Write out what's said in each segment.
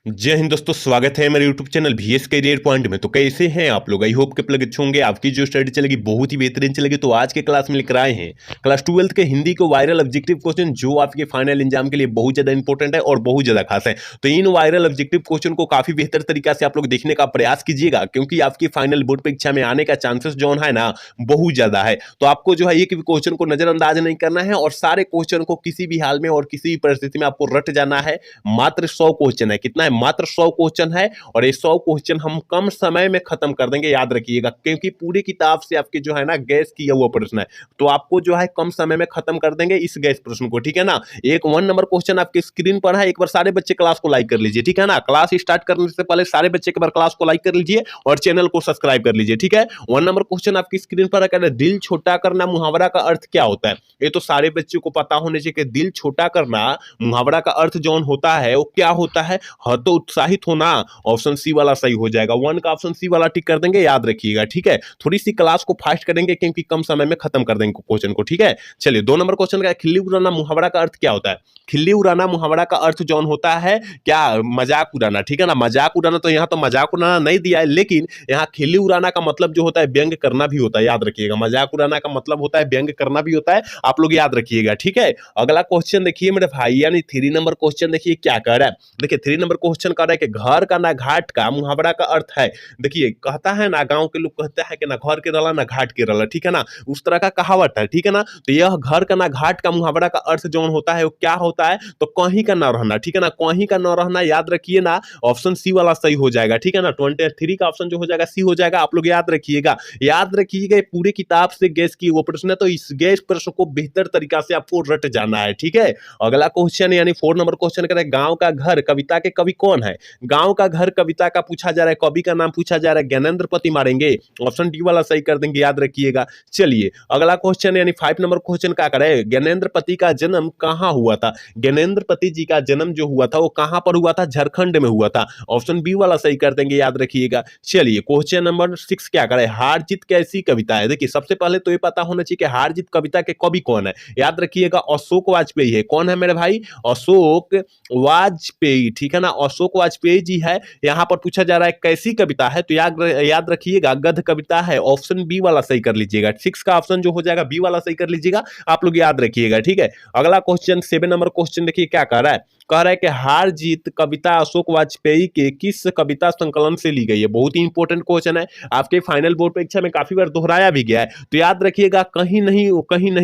जय हिंद दोस्तों, स्वागत है मेरे YouTube channel VS career point में। तो कैसे हैं आप लोग? आई होप के प्लग अच्छे होंगे। आपकी जो स्टडी चलेगी बहुत ही बेहतरीन चलेगी। तो आज के क्लास में लेकर आए हैं क्लास 12th के हिंदी को वायरल ऑब्जेक्टिव क्वेश्चन, जो आपके फाइनल एग्जाम के लिए बहुत ज्यादा इंपॉर्टेंट है और बहुत ज्यादा खास है। तो इन वायरल ऑब्जेक्टिव क्वेश्चन को काफी बेहतर तरीका से आप लोग देखने का प्रयास कीजिएगा, क्योंकि आपकी फाइनल बोर्ड परीक्षा में आने का चांसेस जो है ना बहुत ज्यादा है। तो आपको जो है एक भी क्वेश्चन को नजरअंदाज नहीं करना है और सारे क्वेश्चन को किसी भी हाल में और किसी भी परिस्थिति में आपको रट जाना है। मात्र 100 क्वेश्चन है। कितना है? मात्र 100 क्वेश्चन है। और ये 100 क्वेश्चन हम कम समय में खत्म कर देंगे, याद रखिएगा, क्योंकि पूरी किताब से आपके जो है ना गैस किया हुआ प्रश्न है। तो आपको जो है कम समय में खत्म कर देंगे इस गैस प्रश्न को, ठीक है ना। एक 1 नंबर क्वेश्चन आपके स्क्रीन पर है। एक बार सारे बच्चे क्लास को लाइक कर लीजिए, ठीक है ना। क्लास स्टार्ट करने से पहले सारे बच्चे एक बार क्लास को लाइक कर लीजिए और चैनल को सब्सक्राइब कर लीजिए, ठीक है। 1 नंबर क्वेश्चन आपकी स्क्रीन पर है। दिल छोटा करना मुहावरा का अर्थ क्या होता है? ये तो सारे बच्चों को पता होने चाहिए कि दिल छोटा करना मुहावरा का अर्थ जौन होता है वो क्या होता है? तो उत्साहित होना। ऑप्शन सी वाला सही हो जाएगा। 1 का ऑप्शन सी वाला टिक कर देंगे, याद रखिएगा, ठीक है। थोड़ी सी क्लास को फास्ट करेंगे क्योंकि कम समय में खत्म कर देंगे क्वेश्चन को, ठीक है। चलिए 2 नंबर क्वेश्चन का खिल्ली उड़ाना मुहावरा का अर्थ क्या होता है? खिल्ली उड़ाना मुहावरा का अर्थ जौन होता है क्या? मजाक उड़ाना, ठीक है ना। मजाक उड़ाना, तो यहाँ तो मजाक उड़ाना नहीं दिया है, लेकिन यहाँ खिल्ली उड़ाना का मतलब जो होता है व्यंग करना भी होता है, याद रखिएगा। मजाक उड़ाना का मतलब होता है व्यंग करना भी होता है, आप लोग याद रखिएगा, ठीक है। अगला क्वेश्चन देखिए मेरे भाई, यानी 3 नंबर क्वेश्चन देखिए क्या कह रहा है। देखिए 3 नंबर क्वेश्चन कह रहा है कि घर का ना घाट का मुहावरा का अर्थ है। देखिए कहता है ना, गांव के लोग कहते हैं कि ना घर के रला ना घाट के रला, ठीक है ना। उस तरह का कहावत है, ठीक है ना। तो यह घर का ना घाट का मुहावरा का अर्थ जो होता है वो क्या होता है? तो कहीं का ना रहना, ठीक है ना। कहीं का ना रहना, याद रखिए ना। ऑप्शन सी वाला सही हो जाएगा, ठीक है ना। 23 का ऑप्शन जो हो जाएगा सी हो जाएगा। आप लोग याद रखिएगा, याद रखिएगा। पूरी किताब से गैस की वो प्रश्न है, तो इस गैस प्रश्न को बेहतर तरीका से आपको रट जाना है, ठीक है। अगला क्वेश्चन यानी 4 नंबर क्वेश्चन करें, गांव का घर कविता के कवि कौन है? गांव का घर कविता का पूछा जा रहा है, कवि का नाम पूछा जा रहा है। ज्ञानेंद्र पति मारेंगे, ऑप्शन डी वाला सही कर देंगे, याद रखिएगा। चलिए अगला क्वेश्चन यानी 5 नंबर क्वेश्चन क्या करे, ज्ञानेंद्र पति का जन्म कहां हुआ था? ज्ञानेंद्र पति जी का जन्म जो हुआ था वो कहां पर हुआ था? झारखंड में हुआ था, ऑप्शन बी वाला सही कर देंगे, याद रखिएगा। चलिए क्वेश्चन नंबर 6 क्या करे, हार जीत कैसी कविता है? देखिए सबसे पहले तो ये पता होना चाहिए कि हार जीत कविता के कवि कौन है। याद रखिएगा अशोक वाजपेयी है। कौन है मेरे भाई? अशोक वाजपेयी, ठीक है ना। अशोक वाजपेयी जी है। यहां पर पूछा जा रहा है कैसी कविता है, तो याद रखिएगा गद्य कविता है, ऑप्शन बी वाला सही कर लीजिएगा। 6 का ऑप्शन जो हो जाएगा बी वाला सही कर लीजिएगा, आप लोग याद रखिएगा, ठीक है। अगला क्वेश्चन 7 नंबर क्वेश्चन देखिए क्या कह रहा है। कह रहा है कि हार जीत कविता अशोक वाजपेयी के किस कविता संकलन से ली गई है? बहुत ही इंपॉर्टेंट क्वेश्चन है, आपके फाइनल बोर्ड परीक्षा में काफी बार दोहराया भी गया है। तो याद रखिएगा कहीं नहीं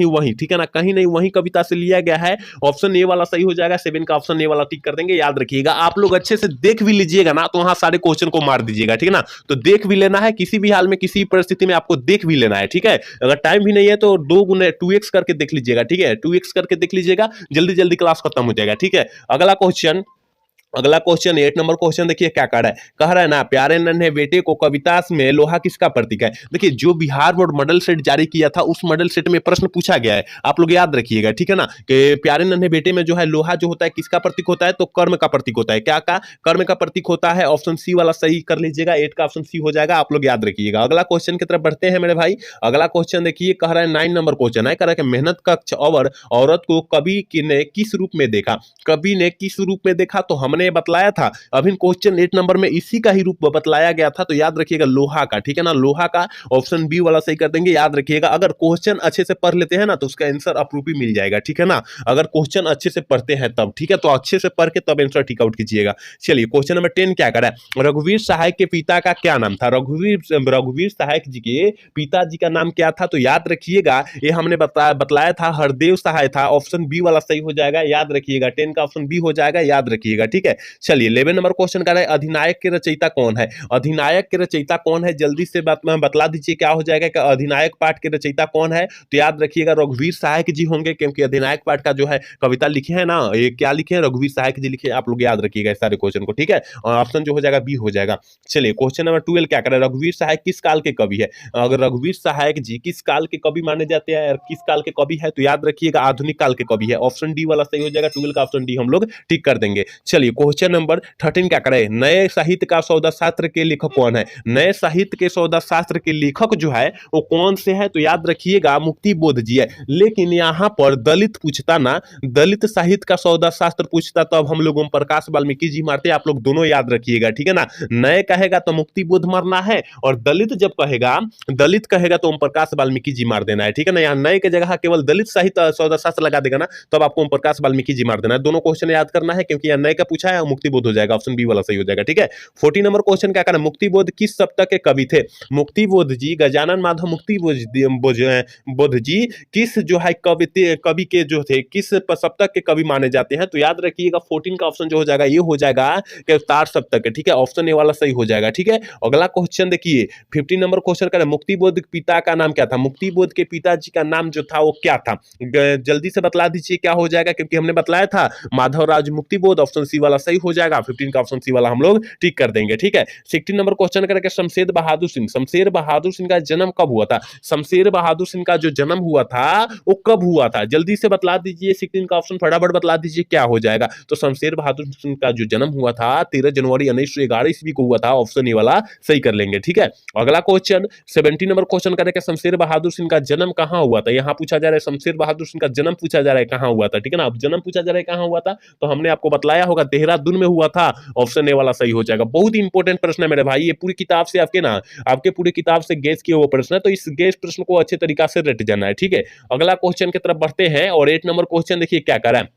वही, ठीक है ना। कहीं नहीं वही कविता से लिया गया है, ऑप्शन ए वाला सही हो जाएगा। 7 का ऑप्शन ए वाला टिक कर देंगे, याद रखिएगा। आप लोग अच्छे से देख भी लीजिएगा ना, तो वहां सारे क्वेश्चन को मार दीजिएगा, ठीक है ना। तो देख भी लेना है, किसी भी हाल में किसी परिस्थिति में आपको देख भी लेना है, ठीक है। अगर टाइम भी नहीं है तो 2x करके देख लीजिएगा, ठीक है। 2x करके देख लीजिएगा, जल्दी जल्दी क्लास खत्म हो जाएगा, ठीक है। अगला क्वेश्चन 8 नंबर क्वेश्चन देखिए क्या कह रहा है। कह रहा है ना, प्यारे नन्हे बेटे को कविता में लोहा किसका प्रतीक है? देखिए जो बिहार बोर्ड मॉडल सेट जारी किया था उस मॉडल सेट में प्रश्न पूछा गया है, आप लोग याद रखिएगा, ठीक है ना। कि प्यारे नन्हे बेटे में जो है लोहा जो होता है किसका प्रतीक होता है? तो कर्म का प्रतीक होता है। क्या का? कर्म का प्रतीक होता है, ऑप्शन सी वाला सही कर लीजिएगा। 8 का ऑप्शन सी हो जाएगा, आप लोग याद रखिएगा। अगला क्वेश्चन की तरफ बढ़ते हैं मेरे भाई। अगला क्वेश्चन देखिए कह रहा है 9 नंबर क्वेश्चन है। कह रहा है कि मेहनत कक्ष और औरत को कवि ने किस रूप में देखा? कवि ने किस रूप में देखा? तो हमने बतलाया था अभी क्वेश्चन 8 नंबर में इसी का ही रूप बतलाया गया था। तो याद रखिएगा लोहा का, ठीक है ना। लोहा का ऑप्शन बी वाला सही कर देंगे, याद रखिएगा। अगर क्वेश्चन अच्छे से पढ़ लेते हैं ना तो उसका आंसर अप्रूव ही मिल जाएगा, ठीक है ना। अगर क्वेश्चन अच्छे से पढ़ते हैं तब, ठीक है। तो अच्छे से पढ़ के तब आंसर टिक आउट कीजिएगा। चलिए क्वेश्चन नंबर 10 क्या करा है, रघुवीर सहाय के पिता का क्या नाम था? रघुवीर सहाय जी के पिताजी का नाम क्या था? तो याद रखिएगा ये हमने बतलाया था हरदेव सहाय था, ऑप्शन बी वाला सही हो जाएगा, याद रखिएगा। 10 का ऑप्शन बी हो जाएगा, याद रखिएगा, ठीक है। चलिए 11 नंबर क्वेश्चन का है, अधिनायक के रचयिता कौन है? अधिनायक के रचयिता कौन है? जल्दी से बतला दीजिए क्या हो जाएगा कि अधिनायक पाठ के रचयिता कौन है? तो याद रखिएगा रघुवीर सहायक जी होंगे, क्योंकि अधिनायक पाठ का जो है कविता लिखे है ना, ये क्या लिखे हैं? रघुवीर सहायक जी लिखे, आप लोग याद रखिएगा इस सारे क्वेश्चन को, ठीक है। और ऑप्शन जो हो जाएगा बी हो जाएगा। चलिए क्वेश्चन नंबर 12 क्या करें, रघुवीर सहायक किस काल के कवि है? अगर रघुवीर सहायक जी किस काल के कवि माने जाते हैं और किस काल के कवि है? तो याद रखिएगा आधुनिक काल के कवि है, ऑप्शन डी वाला सही हो जाएगा। 12 का ऑप्शन डी हम लोग टिक कर देंगे। चलिए क्वेश्चन नंबर 13 क्या करें, नए साहित्य का सौदा शास्त्र के लेखक कौन है। नए साहित्य के सौदा शास्त्र के लेखक जो है वो कौन से है, तो याद रखिएगा मुक्ति बोध जी है। लेकिन यहाँ पर दलित पूछता ना, दलित साहित्य का सौदा शास्त्र पूछता तो अब हम लोग ओम प्रकाश वाल्मीकि जी मारते, आप लोग दोनों याद रखिएगा, ठीक है ना। नए कहेगा तो मुक्ति बोध मारना है, और दलित जब कहेगा, दलित कहेगा तो ओम प्रकाश वाल्मीकि जी मार देना है, ठीक है ना। यहाँ नए की जगह केवल दलित साहित्य सौदा शास्त्र लगा देगा ना, तब आपको ओम प्रकाश वाल्मीकि जी मार देना है। दोनों क्वेश्चन याद करना है, क्योंकि यहाँ नए का पूछा है और मुक्ति बोध हो जाएगा, ऑप्शन बी वाला सही हो जाएगा, ठीक है। 14 नंबर क्वेश्चन क्या करना, मुक्ति बोध किस सप्तक के कवि थे। मुक्ति बोध जी, गजानन माधव मुक्ति बोध जी किस जो है कवि के जो थे, किस सप्तक के कवि माने जाते हैं, तो याद रखिएगा 14 का ऑप्शन जो हो जाएगा ये हो जाएगा कि अवतार सप्तक है, ठीक है। ऑप्शन ए वाला सही हो जाएगा, ठीक है। अगला क्वेश्चन देखिए 15 नंबर क्वेश्चन करें, मुक्ति बोध के पिता का नाम क्या था। मुक्ति बोध के पिताजी का नाम जो था वो क्या था, जल्दी से बतला दीजिए क्या हो जाएगा, क्योंकि हमने बतलाया था माधवराज मुक्ति बोध, ऑप्शन सी वाला सही हो जाएगा। 15 का ऑप्शन सी वाला हम लोग टिक कर देंगे, ठीक है। 16 नंबर क्वेश्चन करके शमशेर बहादुर सिंह, शमशेर बहादुर सिंह का जन्म कब हुआ था। शमशेर बहादुर सिंह का जो जन्म हुआ था वो कब हुआ था, जल्दी से बतला दीजिए। 16 का ऑप्शन फटाफट बतला दीजिए क्या हो जाएगा। तो शमशेर बहादुर सिंह का जो जन्म हुआ था 13 जनवरी 1911 ईस्वी को हुआ था, ऑप्शन ए वाला सही कर लेंगे, ठीक है। अगला क्वेश्चन 17 नंबर क्वेश्चन करेंगे, शमशेर बहादुर सिंह का जन्म कहां हुआ था। यहां पूछा जा रहा है शमशेर बहादुर सिंह का जन्म पूछा जा रहा है कहां हुआ था, ठीक है ना। अब जन्म पूछा जा रहा है कहां हुआ था, तो हमने आपको बतलाया होगा देहरादून में हुआ था, ऑप्शन ए वाला सही हो जाएगा। बहुत ही इंपॉर्टेंट प्रश्न है मेरे भाई, ये पूरी किताब से आपके ना, आपके पूरी किताब से गेस किए हुए प्रश्न है, तो इस गेस प्रश्न को अच्छे तरीका से रट जाना है, ठीक है। अगला क्वेश्चन की तरफ बढ़ते हैं, और 8 नंबर क्वेश्चन देखिए क्या करा है,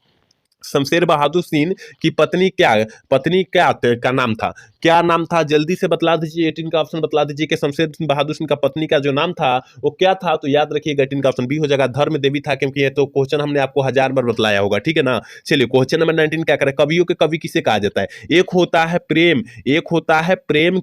शमशेर बहादुर सिंह की पत्नी क्या का नाम था, क्या नाम था, जल्दी से बतला दीजिए। 18 का ऑप्शन बतला दीजिए कि शमशेर बहादुर सिंह का पत्नी का जो नाम था वो क्या था, तो याद रखिएगा 18 का ऑप्शन बी हो जाएगा, धर्म देवी था, क्योंकि ये तो क्वेश्चन हमने आपको 1000 बार बतलाया होगा, ठीक है ना। चलिए क्वेश्चन नंबर 19 क्या करें, कवियों के कवि किसे कहा जाता है। एक होता है प्रेम, एक होता है प्रेम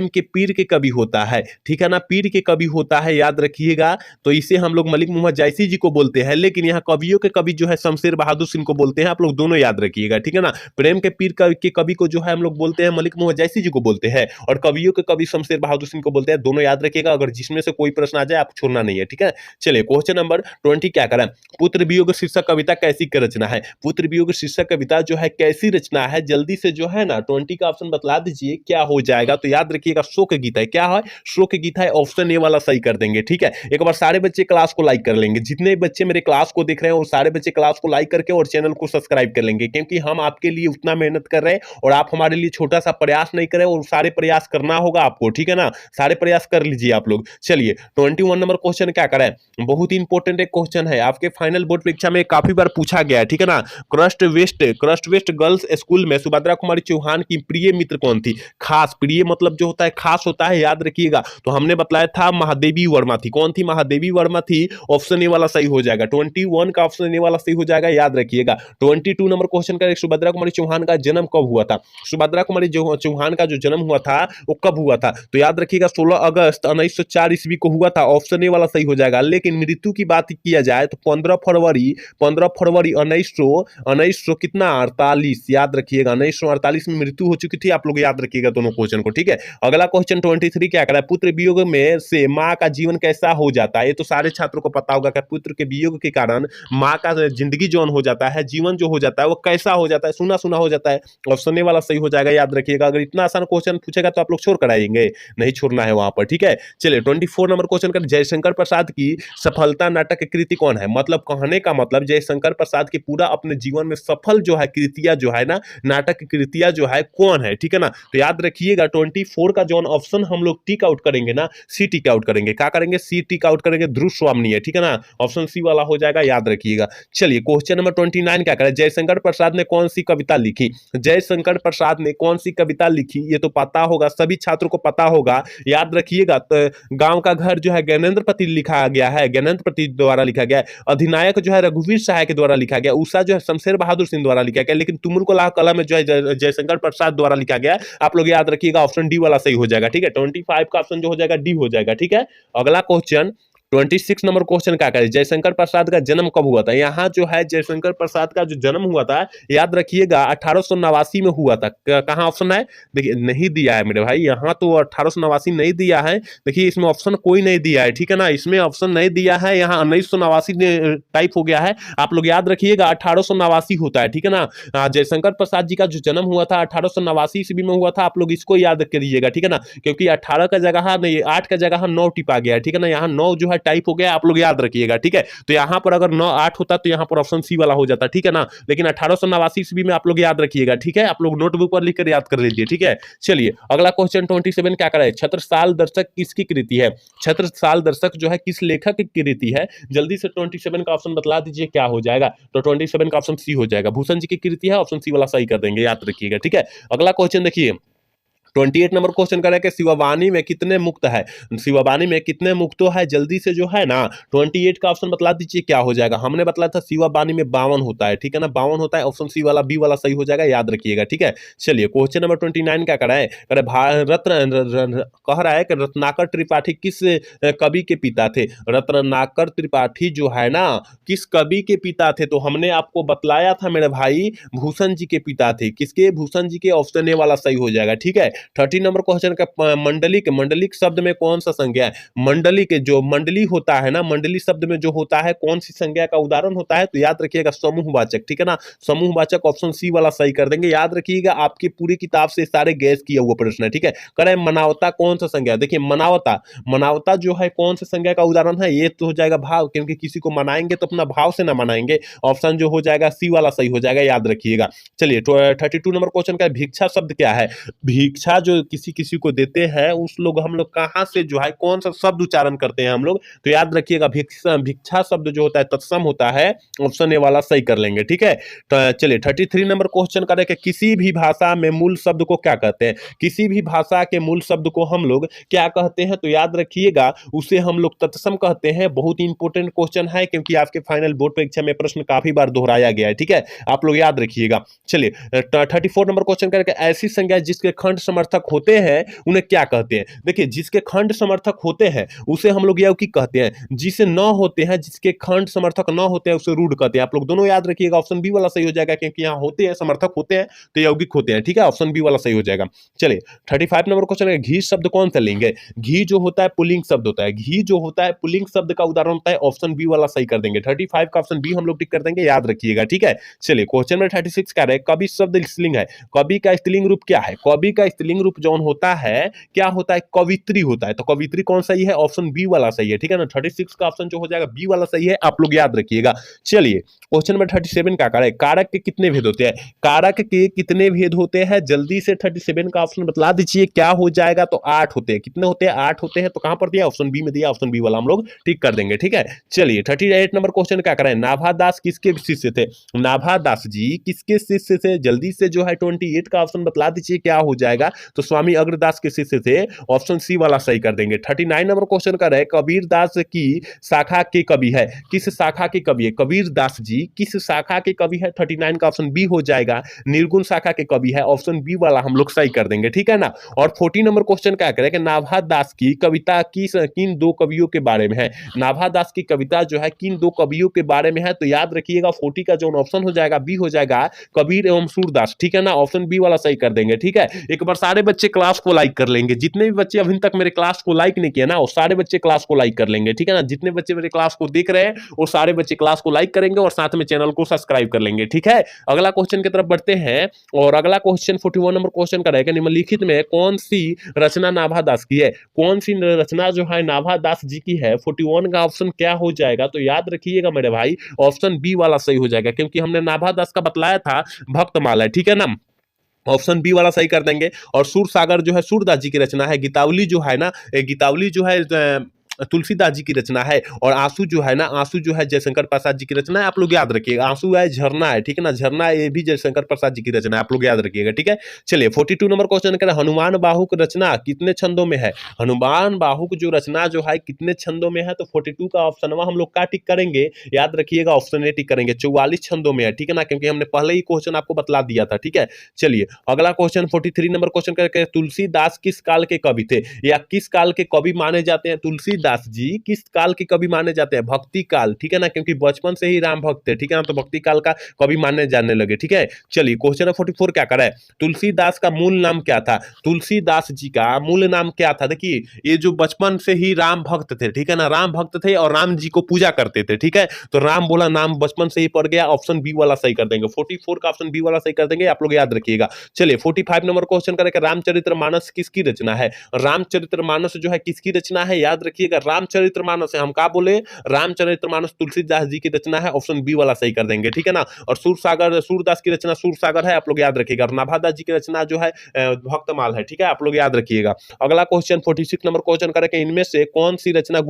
के पीर के कवि होता है, ठीक है ना, पीर के कवि होता है, याद रखिएगा। तो इसे हम लोग मलिक मोहम्मद जायसी जी को बोलते हैं, लेकिन यहाँ कवियों के कवि जो है शमशेर बहादुर सिंह को बोलते हैं, आप लोग दोनों याद रखिएगा, ठीक है ना। प्रेम के पीर के कवि को जो है हम लोग बोलते हैं मलिक मोहम्मद जायसी जी को बोलते हैं, और कवियों के कवि शमशेर बहादुर सिंह को बोलते हैं, दोनों याद रखिएगा। अगर जिसमें से कोई प्रश्न आ जाए आप छोड़ना नहीं है, ठीक है। चलिए क्वेश्चन नंबर 20 क्या करें, पुत्र वियोग शीर्षक कविता कैसी रचना है। पुत्र वियोग शीर्षक कविता जो है कैसी रचना है, जल्दी से जो है ना 20 का ऑप्शन बतला दीजिए क्या हो जाएगा। तो याद रखिएगा शोक गीत है, क्या है, शोक गीत है, ऑप्शन ए वाला सही कर देंगे, ठीक है। एक बार सारे बच्चे क्लास को लाइक कर लेंगे, जितने बच्चे मेरे क्लास को देख रहे हैं वो सारे बच्चे क्लास को लाइक करके और चैनल को सब्सक्राइब कर लेंगे, क्योंकि हम आपके लिए उतना मेहनत कर रहे हैं और आप हमारे लिए छोटा सा प्रयास नहीं करें, और सारे प्रयास करना होगा आपको, ठीक है ना, सारे प्रयास कर लीजिए आप लोग। चलिए 21 नंबर क्वेश्चन क्या करें, बहुत ही इंपॉर्टेंट एक क्वेश्चन है, आपके फाइनल बोर्ड परीक्षा में काफी बार पूछा गया है, ठीक है ना। क्रस्ट वेस्ट गर्ल्स स्कूल में सुभद्रा कुमारी चौहान की प्रिय मित्र कौन थी। खास, प्रिय मतलब जो होता है खास होता है, याद रखिएगा। तो हमने बताया था महादेवी वर्मा थी, कौन थी, महादेवी वर्मा थी, ऑप्शन ए वाला सही हो जाएगा। 21 का ऑप्शन ए वाला सही हो जाएगा, याद रखिएगा। 22 नंबर क्वेश्चन का, सुभद्रा कुमारी चौहान का जन्म कब हुआ था। सुभद्रा कुमारी चौहान का जो जन्म हुआ था वो कब हुआ था, तो याद रखिएगा 16 अगस्त 1904 ईस्वी को हुआ था, ऑप्शन ए वाला सही हो जाएगा। लेकिन मृत्यु की बात किया जाए तो 15 फरवरी 1900 कितना 48, याद रखिएगा 1948 में मृत्यु हो चुकी थी, आप लोग याद रखिएगा दोनों क्वेश्चन को, ठीक है। अगला क्वेश्चन 23 क्या करा है, पुत्र वियोग में से माँ का जीवन कैसा हो जाता है। ये तो सारे छात्रों को पता होगा कि पुत्र के वियोग के कारण माँ का जिंदगी जो हो जाता है, जीवन जो हो जाता है वो कैसा हो जाता है, सुना सुना हो जाता है, ऑप्शन ए वाला सही हो जाएगा, याद रखिएगा। अगर इतना आसान क्वेश्चन पूछेगा तो आप लोग छोड़ कर आएंगे, नहीं छोड़ना है वहां पर, ठीक है। चलिए 24 नंबर क्वेश्चन का, जयशंकर प्रसाद की सफलता नाटक कृति कौन है। मतलब कहने का मतलब जयशंकर प्रसाद की पूरा अपने जीवन में सफल जो है कृतियां जो है ना, नाटक कृतियां जो है कौन है, ठीक है ना। तो याद रखिएगा 24 का जो ऑप्शन हम लोग टिक आउट करेंगे ना, सी टिक आउट करेंगे, क्या करेंगे, सी टिक आउट करेंगे, ध्रुव स्वामी है, ठीक है ना, ऑप्शन सी वाला हो जाएगा, याद रखिएगा। चलिए क्वेश्चन नंबर 29 क्या करें, जयशंकर प्रसाद ने कौन सी कविता लिखी। जयशंकर प्रसाद ने कौन सी कविता लिखी, ये तो पता होगा, सभी छात्रों को पता होगा, याद रखिएगा। तो गांव का घर जो है ज्ञानेंद्रपति लिखा गया है, ज्ञानेंद्रपति द्वारा लिखा गया है। अधिनायक जो है रघुवीर सहाय के द्वारा लिखा गया। उषा जो है शमशेर बहादुर सिंह द्वारा लिखा गया, लेकिन तुमुल को लाह कला में जो है जयशंकर प्रसाद द्वारा लिखा गया। आप लोग याद रखिएगा ऑप्शन डी वाला सही हो जाएगा, ठीक है। 25 का ऑप्शन जो हो जाएगा डी हो जाएगा, ठीक है। अगला क्वेश्चन 26 नंबर क्वेश्चन क्या करें, जयशंकर प्रसाद का जन्म कब हुआ था। यहाँ जो है जयशंकर प्रसाद का जो जन्म हुआ था, याद रखिएगा 1889 में हुआ था। कहाँ ऑप्शन है, देखिए नहीं दिया है मेरे भाई, यहाँ तो 1889 नहीं दिया है। देखिए इसमें ऑप्शन कोई नहीं दिया है, ठीक है ना, इसमें ऑप्शन नहीं दिया है, यहाँ 1989 टाइप हो गया है। आप लोग याद रखिएगा 1889 होता है, ठीक है ना। जयशंकर प्रसाद जी का जो जन्म हुआ था 1889 ईस्वी में हुआ था, आप लोग इसको याद करिएगा, ठीक है ना, क्योंकि 18 का जगह नहीं, 8 का जगह 9 टिपा गया है, ठीक है ना, यहाँ 9 जो है टाइप हो गया, आप लोग याद रखिएगा, ठीक है। तो यहाँ पर अगर 9 8 होता तो यहाँ पर ऑप्शन सी वाला हो जाता, ठीक है ना, लेकिन 1889 ईस्वी में आप लोग याद रखिएगा, ठीक है, आप लोग नोटबुक पर लिखकर याद कर लीजिए, ठीक है। चलिए अगला क्वेश्चन 27 क्या कराए, छत्रसाल दर्शक किसकी कृति है। छत्रसाल दर्शक जो है किस लेखक की कृति है, जल्दी से 27 का ऑप्शन बतला दीजिए क्या हो जाएगा। तो 27 का ऑप्शन सी हो जाएगा, भूषण जी की कृति है, ऑप्शन सी वाला सही कर देंगे, याद रखिएगा, ठीक है। अगला क्वेश्चन देखिए 28 नंबर क्वेश्चन करें कि शिववाणी में कितने मुक्त है। शिववाणी में कितने मुक्तो है, जल्दी से जो है ना 28 का ऑप्शन बतला दीजिए क्या हो जाएगा। हमने बतलाया था शिववाणी में 52 होता है, ठीक है ना, 52 होता है, ऑप्शन सी वाला बी वाला सही हो जाएगा, याद रखिएगा, ठीक है। चलिए क्वेश्चन नंबर 29 क्या कराए, करे कह रहा है कि रत्नाकर त्रिपाठी किस कवि के पिता थे। रत्नाकर त्रिपाठी जो है ना किस कवि के पिता थे, तो हमने आपको बतलाया था मेरे भाई भूषण जी के पिता थे। किसके, भूषण जी के, ऑप्शन ए वाला सही हो जाएगा, ठीक है। 30 नंबर क्वेश्चन का मंडलिक, मंडलिक शब्द में कौन सा संज्ञा है। मंडलिक जो मंडली होता है ना, मंडली शब्द में जो होता है कौन सी संज्ञा का उदाहरण होता है, तो याद रखिएगा समूहवाचक, ठीक है ना, समूहवाचक, ऑप्शन सी वाला सही कर देंगे। याद रखिएगा आपकी पूरी किताब से सारे गैस किया हुआ प्रश्न है, ठीक है। करें मनावता कौन सा संज्ञा, देखिए मनावता, मनावता जो है कौन सा संज्ञा का उदाहरण है, ये तो हो जाएगा भाव, क्योंकि किसी को मनाएंगे तो अपना भाव से ना मनाएंगे, ऑप्शन जो हो जाएगा सी वाला सही हो जाएगा, याद रखिएगा। चलिए 32 नंबर क्वेश्चन का भिक्षा शब्द क्या है। भिक्षा जो किसी किसी को देते हैं उस लोग हम लोग कहाँ से जो है कौन सा शब्द उच्चारण करते हैं हम लोग, तो याद रखिएगा भिक्षा, भिक्षा शब्द जो होता है तत्सम होता है, ऑप्शन ए वाला सही कर लेंगे, ठीक है। तो चलिए 33 नंबर क्वेश्चन करें कि किसी भी भाषा में मूल शब्द को क्या कहते हैं। किसी भी भाषा के मूल शब्द को हम लोग क्या कहते हैं, तो याद रखिएगा उसे हम लोग तत्सम कहते हैं। बहुत इंपॉर्टेंट क्वेश्चन है, क्योंकि आपके फाइनल बोर्ड परीक्षा में प्रश्न काफी बार दोहराया गया है, ठीक है, आप लोग याद रखिएगा। चलिए 34 नंबर क्वेश्चन करके ऐसी संज्ञा जिसके खंड समर्थक होते हैं उन्हें क्या कहते हैं। देखिए जिसके खंड समर्थक होते हैं उसे हम लोग यौगिक कहते हैं, जिसे न होते हैं, जिसके खंड समर्थक न होते हैं उसे रूढ़ कहते हैं। आप लोग दोनों याद रखिएगा, ऑप्शन बी वाला सही हो जाएगा, क्योंकि यहाँ होते हैं समर्थक होते हैं तो यौगिक होते हैं, ठीक है, ऑप्शन बी वाला सही हो जाएगा। चलिए 35 नंबर क्वेश्चन है घी शब्द कौन सा लेंगे। घी जो होता है पुल्लिंग शब्द होता है, घी जो होता है पुल्लिंग शब्द का उदाहरण होता है, ऑप्शन बी वाला सही कर देंगे। 35 का ऑप्शन बी हम लोग टिक कर देंगे, याद रखिएगा, ठीक है। चलिए क्वेश्चन में 36 क्या है, कवि शब्द स्त्रीलिंग है, कवि का स्त्रीलिंग रूप क्या है। कवि का स्त्रीलिंग रूप जो होता है क्या होता है, कवित्री होता है, तो कवित्री कौन सही है, ऑप्शन बी वाला सही है, ठीक है ना। 36 का ऑप्शन जो हो जाएगा बी वाला सही है, आप लोग याद रखिएगा। चलिए क्वेश्चन में 37 का है कारक के कितने भेद होते हैं। कारक के कितने भेद होते हैं, जल्दी से 37 का ऑप्शन बतला दीजिए क्या हो जाएगा। तो 8 होते हैं, कितने होते हैं, 8 होते हैं, तो कहां पर दिया, ऑप्शन बी में दिया, ऑप्शन बी वाला हम लोग टिक कर देंगे, ठीक है। चलिए 38 नंबर क्वेश्चन क्या करें, नाभादास किसके शिष्य थे। नाभादास जी किसके शिष्य थे, जल्दी से जो है 28 का ऑप्शन बतला दीजिए क्या हो जाएगा। तो स्वामी अग्रदास के शिष्य थे, ऑप्शन सी वाला सही कर देंगे। 39 नंबर क्वेश्चन का है कबीर दास की शाखा के कवि है, किस शाखा के कवि है। कबीर दास जी किस शाखा के कवि है, 39 का ऑप्शन बी हो जाएगा, निर्गुण शाखा के कवि है, ऑप्शन बी वाला हम लोग सही कर देंगे, ठीक है ना। और 40 नंबर क्वेश्चन क्या करें कि नाभादास की कविता किन दो कवियों के बारे में है। नाभादास की कविता जो है किन दो कवियों के बारे में है, तो याद रखिएगा 40 का जो ऑप्शन हो जाएगा बी हो जाएगा, कबीर एवं सूरदास, ठीक है ना, ऑप्शन बी वाला सही कर देंगे, ठीक है। एक बार सारे बच्चे क्लास को लाइक कर लेंगे, जितने भी बच्चे अभी तक मेरे क्लास को लाइक नहीं किया ना वो सारे बच्चे क्लास को लाइक कर लेंगे, ठीक है ना। जितने बच्चे मेरे क्लास को देख रहे हैं वो सारे बच्चे क्लास को लाइक करेंगे और साथ में चैनल को सब्सक्राइब कर लेंगे, ठीक है। अगला क्वेश्चन की तरफ बढ़ते हैं और अगला क्वेश्चन 41 नंबर क्वेश्चन का रहेगा, निम्नलिखित में कौन सी रचना नाभादास की है। कौन सी रचना जो है नाभादास जी की है, 41 का ऑप्शन क्या हो जाएगा। तो याद रखिएगा मेरे भाई ऑप्शन बी वाला सही हो जाएगा, क्योंकि हमने नाभादास का बतलाया था भक्तमाला, ठीक है ना, ऑप्शन बी वाला सही कर देंगे। और सूर सागर जो है सूरदास जी की रचना है। गीतावली जो है ना, गीतावली जो है तुलसीदास जी की रचना है। और आंसू जो है ना, आंसू जो है जयशंकर प्रसाद जी की रचना है, आप लोग याद रखिएगा। आंसू है झरना है, ठीक है ना, झरना ये भी जयशंकर प्रसाद जी की रचना है, आप लोग याद रखिएगा, ठीक है। चलिए 42 नंबर क्वेश्चन करें, हनुमान बाहुक रचना कितने छंदों में है। हनुमान बाहुक जो रचना जो है कितने छंदों में है, तो 42 का ऑप्शन हम लोग का टिक करेंगे, याद रखिएगा ऑप्शन ए टिक करेंगे, 44 छंदों में है, ठीक है ना, क्योंकि हमने पहले ही क्वेश्चन आपको बतला दिया था, ठीक है। चलिए अगला क्वेश्चन 43 नंबर क्वेश्चन करके, तुलसीदास किस काल के कवि थे या किस काल के कवि माने जाते हैं। तुलसीदास तुलसीदास जी किस काल के कवि माने जाते हैं? भक्ति काल, ठीक है ना, क्योंकि बचपन से ही राम भक्त थे, ठीक है ना, तो भक्ति काल का कवि मानने जाने लगे, ठीक है। चलिए क्वेश्चन नंबर 44 क्या करा है? तुलसीदास का मूल नाम क्या था? तुलसीदास जी का मूल नाम क्या था? देखिए ये जो बचपन से ही राम भक्त थे, ठीक है ना, राम भक्त थे और राम जी को पूजा करते थे, ठीक है, तो राम बोला नाम बचपन से ही पड़ गया, ऑप्शन बी वाला सही कर देंगे, 44 का ऑप्शन बी वाला सही कर देंगे, आप लोग याद रखिएगा। चलिए 45 नंबर क्वेश्चन करें, रामचरितमानस किसकी रचना है? रामचरितमानस जो है किसकी रचना है? याद रखिएगा, रामचरितमानस है, हम क्या बोले, रामचरितमानस तुलसीदास जी की रचना है, ऑप्शन बी वाला सही कर देंगे, ठीक है ना। और सूरसागर, सूरदास की रचना सूरसागर है, आप लोग याद रखिएगा। और नाभादास जी की रचना जो है भक्तमाल है, ठीक है, आप लोग याद रखिएगा। अगला क्वेश्चन 46 नंबर क्वेश्चन करें, इनमें से कौन सी रचना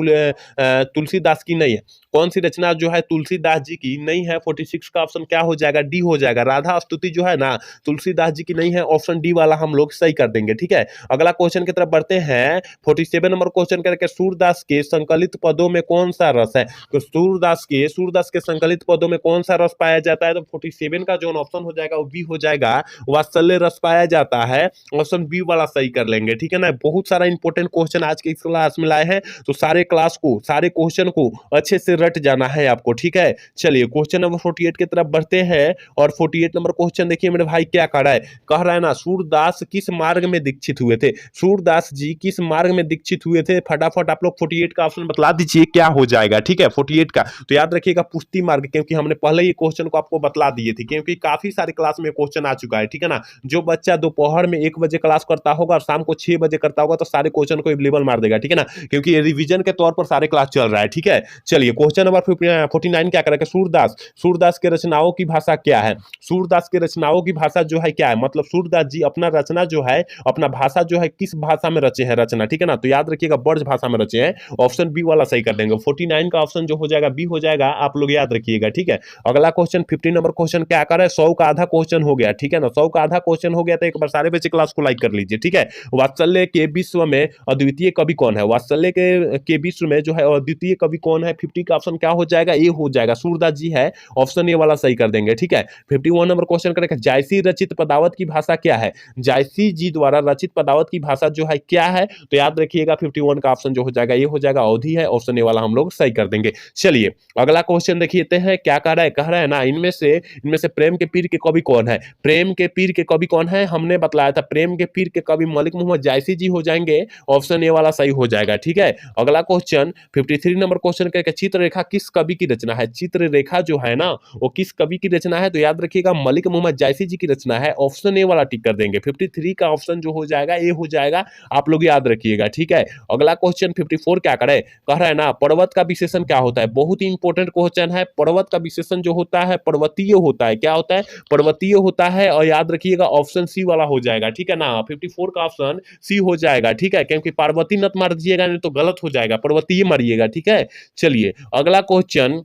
तुलसीदास की नहीं है? कौन सी रचना जो है तुलसीदास जी की नहीं है? 46 का ऑप्शन क्या हो जाएगा? डी हो जाएगा। राधा स्तुति जो है ना तुलसीदास जी की नहीं है, ऑप्शन डी वाला हम लोग सही कर देंगे, ठीक है। अगला क्वेश्चन की तरफ बढ़ते हैं, 47 नंबर क्वेश्चन करके सूरदास के संकलित पदों में कौन सा रस है? तो सूरदास के संकलित पदों में कौन सा रस पाया जाता है? तो 47 का जो ऑप्शन हो जाएगा वो बी हो जाएगा, वात्सल्य रस पाया जाता है, ऑप्शन बी वाला सही कर लेंगे, ठीक है ना। बहुत सारा इंपॉर्टेंट क्वेश्चन आज के इस क्लास में लाए हैं, तो सारे क्वेश्चन को अच्छे से रट जाना है आपको, ठीक है। चलिए क्वेश्चन नंबर 48 की तरफ बढ़ते हैं, और 48 नंबर क्वेश्चन देखिए मेरे भाई क्या कह रहा है ना, सूरदास किस मार्ग में दीक्षित हुए थे? सूरदास जी किस मार्ग में दीक्षित हुए थे? फटाफट आप लोग 48 का ऑप्शन बतला दीजिए क्या हो जाएगा, ठीक है। 48 का तो याद रखिएगा पुष्टि मार्ग, क्योंकि हमने पहले ही क्वेश्चन को आपको बतला दिए थे, क्योंकि काफी सारे क्लास में क्वेश्चन आ चुका है, ठीक है ना। जो बच्चा दोपहर में 1 बजे क्लास करता होगा और शाम को 6 बजे करता होगा, तो सारे क्वेश्चन को अवेलेबल मार देगा, ठीक है ना, क्योंकि ये रिवीजन के तौर पर सारे क्लास चल रहा है, ठीक है। चलिए क्वेश्चन नंबर 49 क्या करेगा? सूरदास के रचनाओं की भाषा क्या है? सूरदास के रचनाओं की भाषा जो है क्या है? मतलब सूरदास जी अपना रचना जो है, अपना भाषा जो है किस भाषा में रचे हैं रचना, ठीक है ना, तो याद रखिएगा ब्रज भाषा में रचे हैं, ऑप्शन बी वाला सही कर देंगे। 49 का ऑप्शन जो हो जाएगा बी हो जाएगा, आप लोग याद रखिएगा, ठीक है। अगला क्वेश्चन 50 नंबर क्वेश्चन क्या कर रहा है? 100 का आधा क्वेश्चन हो गया, ठीक है ना, 100 का आधा क्वेश्चन हो गया, तो एक बार सारे बच्चे क्लास को लाइक कर लीजिए, ठीक है। वात्सल्य के विश्व में अद्वितीय कवि कौन है? वात्सल्य के विश्व में जो है अद्वितीय कवि कौन है? 50 का ऑप्शन क्या हो जाएगा? ए हो जाएगा, सूरदास जी है, ऑप्शन ए वाला सही कर देंगे, ठीक है। 51 नंबर क्वेश्चन करेंगे, जायसी रचित पदावत की भाषा क्या है? जायसी जी द्वारा रचित पदावत की भाषा जो है क्या है? तो याद रखिएगा 51 का ऑप्शन जो हो जाएगा ये हो जाएगा, अवधि है, ऑप्शन ए वाला हम लोग सही कर देंगे। चलिए अगला क्वेश्चन देखिए हैं क्या कह रहा है ना, इनमें से प्रेम के पीर के कवि कौन है? प्रेम के पीर के कवि कौन है? हमने बतलाया था, प्रेम के पीर के कवि मलिक मोहम्मद जायसी जी हो जाएंगे, ऑप्शन ए वाला सही हो जाएगा, ठीक है। अगला क्वेश्चन 53 नंबर क्वेश्चन का, चित्ररेखा किस कवि की रचना है? चित्ररेखा जो है ना वो किस कवि की रचना है? तो याद रखिएगा मलिक मोहम्मद जायसी जी की रचना है, ऑप्शन ए वाला टिक कर देंगे। 53 का ऑप्शन जो हो जाएगा ए हो जाएगा, आप लोग याद रखिएगा, ठीक है। अगला क्वेश्चन 54 क्या करे? कह रहा है ना पर्वत का विशेषण क्या होता है? बहुत ही इंपॉर्टेंट क्वेश्चन है। पर्वत का विशेषण जो होता है पर्वतीय होता है, क्या होता है? पर्वतीय होता है, और याद रखिएगा ऑप्शन सी वाला हो जाएगा, ठीक है ना। 54 का ऑप्शन सी हो जाएगा, ठीक है, क्योंकि पार्वती नत मार दीजिएगा नहीं तो गलत हो जाएगा, पर्वतीय मारिएगा, ठीक है। चलिए अगला क्वेश्चन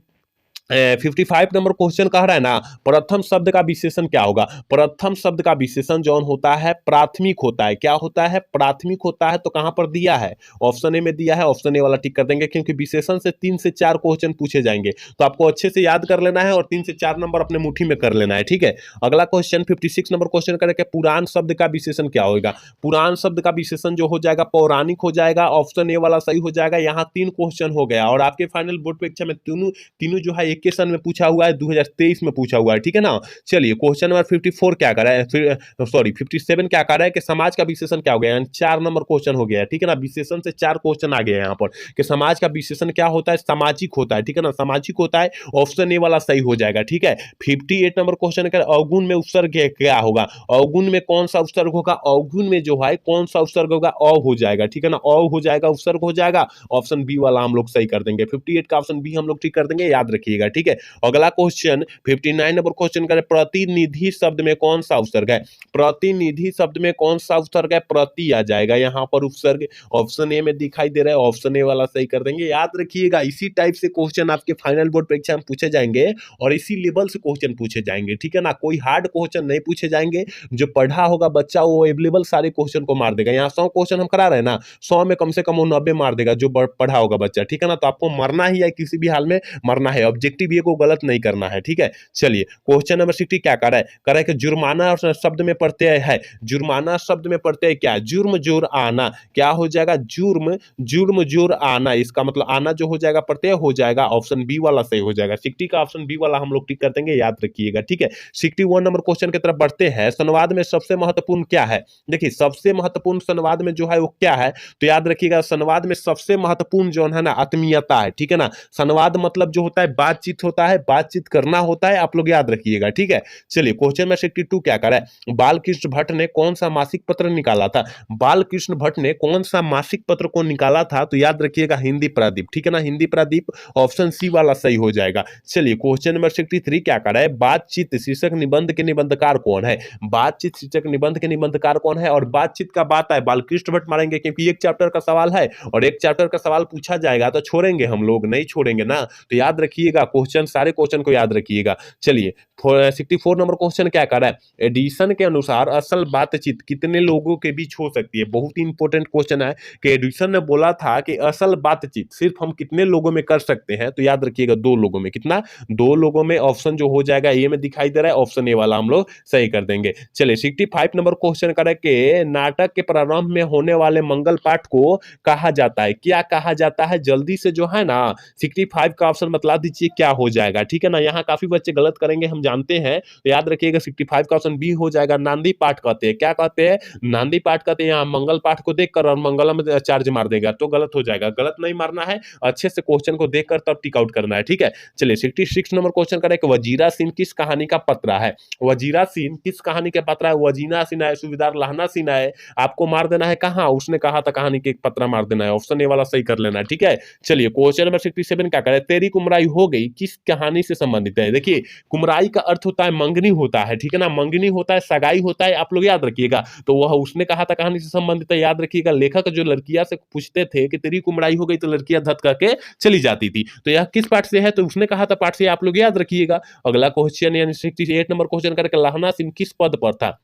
55 नंबर क्वेश्चन कह रहा है ना प्रथम शब्द का विशेषण क्या होगा? प्रथम शब्द का विशेषण जो होता है प्राथमिक होता है, क्या होता है? प्राथमिक होता है, तो कहां पर दिया है? ऑप्शन ए में दिया है, ऑप्शन ए वाला टिक कर देंगे, क्योंकि विशेषण से 3 से 4 क्वेश्चन पूछे जाएंगे, तो आपको अच्छे से याद कर लेना है और 3 से 4 नंबर अपने मुट्ठी में कर लेना है, ठीक है। अगला क्वेश्चन 56 नंबर क्वेश्चन करेंगे, पुराण शब्द का विशेषण क्या होगा? पुराण शब्द का विशेषण जो हो जाएगा पौराणिक हो जाएगा, ऑप्शन ए वाला सही हो जाएगा। यहाँ 3 क्वेश्चन हो गया, और आपके फाइनल बोर्ड परीक्षा में तीनों जो है क्वेश्चन में पूछा हुआ है, 2023 में पूछा हुआ है, ठीक है ना। चलिए क्वेश्चन नंबर 54 क्या कर रहा है, फिर सॉरी 57 क्या कर रहा है कि समाज का विशेषण क्या हो गया? 4 नंबर क्वेश्चन हो गया, ठीक है ना। विशेषण से 4 क्वेश्चन आ गए यहाँ पर कि समाज का विशेषण क्या होता है? सामाजिक होता है, ठीक है ना, सामाजिक होता है, ऑप्शन ए वाला सही हो जाएगा, ठीक है। 58 नंबर क्वेश्चन है अवगुण में उपसर्ग क्या होगा? अवगुण में कौन सा उपसर्ग होगा? अवगुण में जो है कौन सा उपसर्ग होगा? अ हो जाएगा, ठीक है ना, अ हो जाएगा, उपसर्ग हो जाएगा, ऑप्शन बी वाला हम लोग सही कर देंगे। 58 का ऑप्शन बी हम लोग ठीक कर देंगे, याद रखिएगा, ठीक है। अगला क्वेश्चन 59 नंबर क्वेश्चन करें, प्रतिनिधि शब्द में कौन सा उपसर्ग है? प्रतिनिधि शब्द में कौन सा उपसर्ग है? प्रति आ जाएगा यहाँ पर उपसर्ग, ऑप्शन ए में दिखाई दे रहा है, ऑप्शन ए वाला सही कर देंगे, याद रखिएगा। इसी टाइप से क्वेश्चन आपके फाइनल बोर्ड परीक्षा में पूछे जाएंगे और इसी लेवल से क्वेश्चन पूछे जाएंगे, ठीक है ना। कोई हार्ड क्वेश्चन नहीं पूछे जाएंगे, जो पढ़ा होगा बच्चा वो अवेलेबल सारे क्वेश्चन को मार देगा। यहाँ 100 क्वेश्चन हम करा रहे हैं ना, 100 में कम से कम वो 90 मार देगा जो पढ़ा होगा बच्चा, ठीक है ना। तो आपको मरना ही है, किसी भी हाल में मरना है, ऑब्जेक्टिव ऑब्जेक्टिव ए को गलत नहीं करना है, ठीक है। चलिए क्वेश्चन नंबर 60 क्या कर रहा है, कर रहा है कि जुर्माना शब्द में प्रत्यय है, जुर्माना शब्द में प्रत्यय क्या है, जुर्म जुर आना, क्या हो जाएगा, जुर्म जुर्म जुर आना, इसका मतलब आना जो हो जाएगा प्रत्यय हो जाएगा, ऑप्शन बी वाला सही हो जाएगा। 60 का ऑप्शन बी वाला हम लोग टिक कर देंगे, याद रखिएगा, ठीक है। 61 नंबर क्वेश्चन की तरफ बढ़ते हैं। संवाद में सबसे महत्वपूर्ण क्या है, देखिए सबसे महत्वपूर्ण संवाद में जो है वो क्या है, तो याद रखिएगा संवाद में सबसे महत्वपूर्ण जो है ना आत्मीयता है, ठीक है ना। संवाद मतलब जो होता है बातचीत होता है, बातचीत करना होता है, आप लोग याद रखिएगा, ठीक है। चलिए क्वेश्चन में 62 क्या कर रहा है, बालकृष्ण भट्ट ने कौन सा मासिक पत्र निकाला था, बालकृष्ण भट्ट ने कौन सा मासिक पत्र को निकाला था, तो याद रखिएगा हिंदी प्रादीप, ठीक है ना, हिंदी प्रादीप, ऑप्शन सी वाला सही हो जाएगा। चलिए क्वेश्चन नंबर 63 क्या कर रहा है, बातचीत शीर्षक निबंध के निबंधकार कौन है, बातचीत शीर्षक निबंध के निबंधकार कौन है, और बातचीत का बात है बालकृष्ण भट्ट मारेंगे, क्योंकि एक चैप्टर का सवाल है और एक चैप्टर का सवाल पूछा जाएगा तो छोड़ेंगे हम लोग, नहीं छोड़ेंगे ना, तो याद रखिएगा क्वेश्चन, सारे क्वेश्चन को याद रखिएगा। चलिए 64 नंबर क्वेश्चन क्या कर रहा है, एडिशन के अनुसार असल बातचीत कितने लोगों के बीच हो सकती है, बहुत ही इंपॉर्टेंट क्वेश्चन है कि एडिशन ने बोला था कि असल बातचीत सिर्फ हम कितने लोगों में कर सकते हैं, तो याद रखिएगा 2 लोगों में, कितना, 2 लोगों में, ऑप्शन जो हो जाएगा ए में दिखाई दे रहा है, ऑप्शन ए वाला हम लोग सही कर देंगे। चलिए 65 नंबर क्वेश्चन करें कि नाटक के प्रारंभ में होने वाले मंगल पाठ को कहा जाता है, क्या कहा जाता है, जल्दी से जो है ना 65 का ऑप्शन बतला दीजिए क्या हो जाएगा, ठीक है ना। यहाँ काफी बच्चे गलत करेंगे हम जानते हैं, तो याद रखिएगा 65 का ऑप्शन बी हो जाएगा, नांदी पाठ कहते हैं, क्या कहते हैं, नांदी पाठ कहते हैं। यहाँ मंगल पाठ को देखकर और मंगलम में चार्ज मार देगा तो गलत हो जाएगा, गलत नहीं मारना है, अच्छे से क्वेश्चन को देखकर तब टिक आउट करना है, ठीक है। चलिए 66 नंबर क्वेश्चन करें कि वजीरा सिंह किस कहानी का पत्रा है, वजीरा सिंह किस कहानी का पत्रा है, वजीना सिंह है, सूबेदार लहना सिंह है, आपको मार देना है कहाँ, उसने कहा था कहानी के एक पत्रा मार देना है, ऑप्शन ए वाला सही कर लेना है, ठीक है। चलिए क्वेश्चन नंबर 67 क्या करे, तेरी कुमराई हो गई किस कहानी से संबंधित है, देखिए कुमराई का अर्थ होता है मंगनी होता है, ठीक है ना, मंगनी होता है, सगाई होता है, आप लोग याद रखिएगा, तो वह उसने कहा था कहानी से संबंधित है, याद रखिएगा। लेखक जो लड़कियां से पूछते थे कि तेरी कुमराई हो गई तो लड़कियां धत करके चली जाती थी, तो यह किस पाठ से है, तो उसने कहा था पाठ से, आप लोग याद रखिएगा। अगला क्वेश्चन यानी 68 नंबर क्वेश्चन करके लहना सिंह किस पद पर था,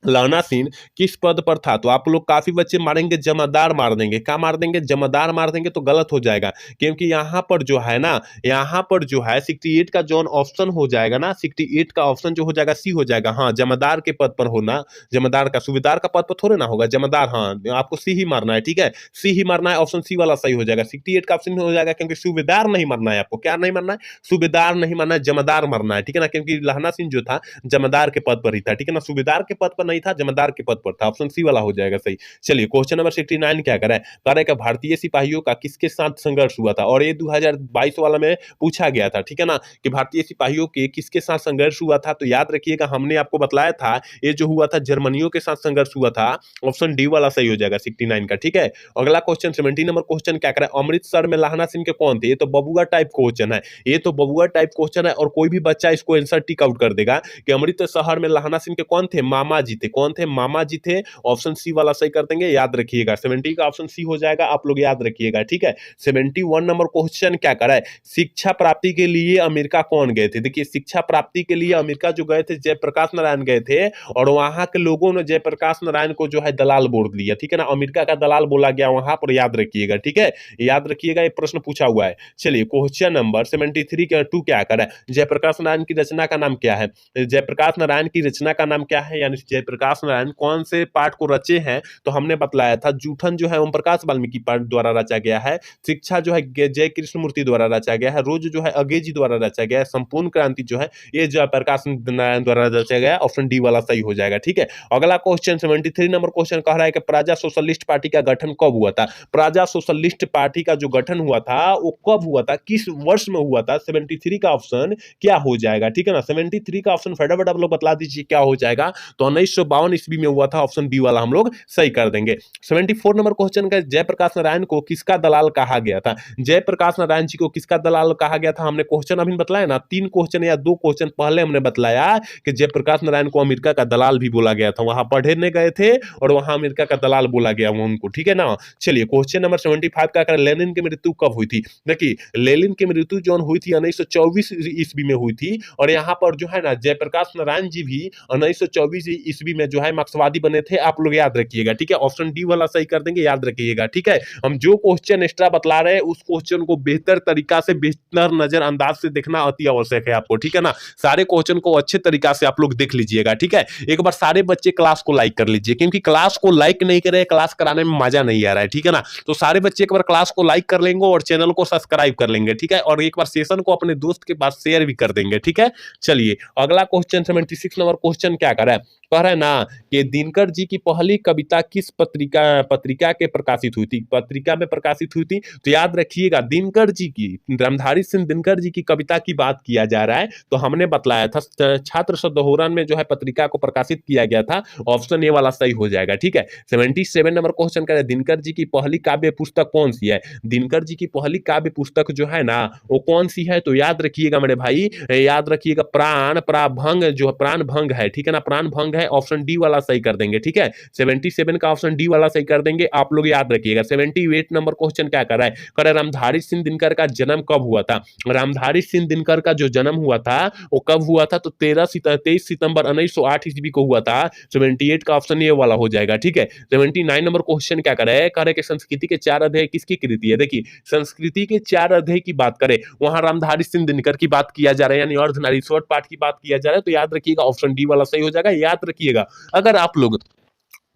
लहना सिंह किस पद पर था, तो आप लोग काफी बच्चे मारेंगे जमादार मार देंगे, क्या मार देंगे, जमादार मार देंगे, तो गलत हो जाएगा, क्योंकि यहाँ पर जो है ना, यहाँ पर जो है 68 का जो ऑप्शन हो जाएगा ना, 68 का ऑप्शन जो हो जाएगा सी हो जाएगा, हाँ जमादार के पद पर होना, जमादार का, सूबेदार का पद पर थोड़े ना होगा, जमादार, हाँ आपको सी ही मारना है, ठीक है, सी ही मारना है, ऑप्शन सी वाला सही हो जाएगा। 68 का ऑप्शन हो जाएगा, क्योंकि सूबेदार नहीं मारना है आपको, क्या नहीं मारना है, सूबेदार नहीं मारना है, जमादार मारना है, ठीक है ना, क्योंकि लहना सिंह जो था जमादार के पद पर ही था, ठीक है ना, सूबेदार के पद पर नहीं था, जमादार के पद पर था, ऑप्शन सी वाला हो जाएगा सही। चलिए क्वेश्चन नंबर 69 क्या कर रहा है, कह रहा है कि भारतीय सिपाहियों का किसके साथ संघर्ष हुआ था, और ये 2022 वाला में पूछा गया था, ठीक है ना, कि भारतीय सिपाहियों के किसके साथ संघर्ष हुआ था, तो याद रखिएगा हमने आपको बतलाया था ये जो हुआ था जर्मनियों के साथ संघर्ष हुआ था, ऑप्शन डी वाला सही हो जाएगा 69 का, ठीक है। अगला क्वेश्चन 70 नंबर क्वेश्चन क्या कर रहा है, अमृतसर में लहना सिंह के कौन थे, ये तो बबुआ टाइप क्वेश्चन है, ये तो बबुआ टाइप क्वेश्चन है, और कोई भी बच्चा इसको आंसर टिक आउट कर देगा कि अमृतसर में लहना सिंह के कौन थे, मामा जी थे, कौन थे, मामा जी थे, ऑप्शन सी वाला सही कर देंगे, याद रखिएगा 70 का ऑप्शन सी हो जाएगा, आप लोग याद रखिएगा, ठीक है। 71 नंबर क्वेश्चन क्या करा है, शिक्षा प्राप्ति के लिए अमेरिका कौन गए थे, देखिए शिक्षा प्राप्ति के लिए अमेरिका जो गए थे जयप्रकाश नारायण गए थे, और वहां के लोगों ने जयप्रकाश नारायण को जो है दलाल बोल दिया, ठीक है ना, अमेरिका का दलाल बोला गया वहां पर, याद रखिएगा, ठीक है, याद रखिएगा, ये प्रश्न पूछा हुआ है। चलिए क्वेश्चन नंबर 73 का 2 क्या करा है, जयप्रकाश नारायण की रचना का नाम क्या है, जयप्रकाश नारायण की रचना का नाम क्या है, यानी जयप्रकाश नारायण कौन से पाठ को रचे हैं, तो हमने बतलाया था जूठन जो है ओम प्रकाश वाल्मीकि पाठ द्वारा रचा गया है, शिक्षा जो है जय कृष्ण मूर्ति द्वारा रचा गया है, रोज जो है अगेजी द्वारा रचा गया है, संपूर्ण क्रांति जो है ये जयप्रकाश नारायण द्वारा रचा गया है, ऑप्शन डी वाला सही हो जाएगा, ठीक है। अगला क्वेश्चन 73 नंबर क्वेश्चन कह रहा है कि प्रजा सोशलिस्ट पार्टी का गठन कब हुआ था, प्रजा सोशलिस्ट पार्टी का जो गठन हुआ था वो कब हुआ था, किस वर्ष में हुआ था, 73 का ऑप्शन क्या हो जाएगा, ठीक है ना, 73 का ऑप्शन फटाफट आप लोग बतला दीजिए क्या हो जाएगा, तो 1952 ईस्वी में हुआ था, ऑप्शन बी वाला हम लोग सही कर देंगे। 74 नंबर क्वेश्चन का जयप्रकाश नारायण को किसका दलाल कहा गया था, जयप्रकाश नारायण जी को किसका दलाल कहा गया था, हमने क्वेश्चन अभी बताया ना, 3 क्वेश्चन या 2 क्वेश्चन पहले हमने बतलाया कि जयप्रकाश नारायण को अमेरिका का दलाल भी बोला गया था, वहां पढ़ने गए थे और वहां अमेरिका का दलाल बोला गया उनको, ठीक है ना। चलिए क्वेश्चन नंबर 75 का कर, लेनिन की मृत्यु कब हुई थी, देखिए लेनिन की मृत्यु जो हुई थी 1924 ईस्वी में हुई थी, और यहाँ पर जो है ना जयप्रकाश नारायण जी भी 1924 ईस्वी में जो है मार्क्सवादी बने थे, आप लोग याद रखिएगा, ठीक है। ऑप्शन डी वाला सही कर देंगे, याद रखिएगा, ठीक है। हम जो क्वेश्चन एक्स्ट्रा बतला रहे हैं उस क्वेश्चन को बेहतर तरीका से, बेहतर नजरअंदाज से देखना अति आवश्यक है आपको, ठीक है ना। सारे क्वेश्चन को अच्छे तरीका से आप लोग देख लीजिएगा, ठीक है। एक बार सारे बच्चे क्लास को लाइक कर लीजिए, क्योंकि क्लास को लाइक नहीं करे क्लास कराने में मजा नहीं आ रहा है, ठीक है ना। तो सारे बच्चे एक बार क्लास को लाइक कर लेंगे और चैनल को सब्सक्राइब कर लेंगे, ठीक है। और एक बार सेशन को अपने दोस्त के पास शेयर भी कर देंगे, ठीक है। चलिए अगला क्वेश्चन 76 नंबर क्वेश्चन क्या कर रहा है, कह रहा है ना कि दिनकर जी की पहली कविता किस पत्रिका के प्रकाशित हुई थी, पत्रिका में प्रकाशित हुई थी। तो याद रखिएगा दिनकर जी की, रामधारी सिंह दिनकर जी की कविता की बात किया जा रहा है, तो हमने बतलाया था छात्र सदोहरन में जो है पत्रिका को प्रकाशित किया गया था। ऑप्शन ए वाला सही हो जाएगा, ठीक है। 77 नंबर क्वेश्चन कर दिनकर जी की पहली काव्य पुस्तक कौन सी है, दिनकर जी की पहली काव्य पुस्तक जो है ना वो कौन सी है। तो याद रखिएगा मेरे भाई, याद रखिएगा प्राणभंग जो प्राणभंग है, ठीक है ना, प्राणभंग है। ऑप्शन डी वाला सही कर देंगे, ठीक है। 77 का ऑप्शन डी वाला सही कर देंगे, आप लोग याद रखिएगा। 78 नंबर क्वेश्चन क्या कर रहा है, कर रामधारी सिंह दिनकर का जन्म कब हुआ था। रामधारी सिंह दिनकर का जो जन्म हुआ था वो कब हुआ था, तो 23 सितंबर 1908 ईस्वी को हुआ था। 78 का ऑप्शन ये वाला हो जाएगा, ठीक है। 79 नंबर क्वेश्चन क्या कर रहा है, कह रहे कि संस्कृति के 4 अध्याय किसकी कृति है। देखिए संस्कृति के 4 अध्याय की बात करें, वहां रामधारी सिंह दिनकर की बात किया जा रहा है, यानी अर्धनारीश्वर पाठ की बात किया जा रहा है। तो याद रखिएगा ऑप्शन डी वाला सही हो जाएगा। याद रखिएगा अगर आप लोग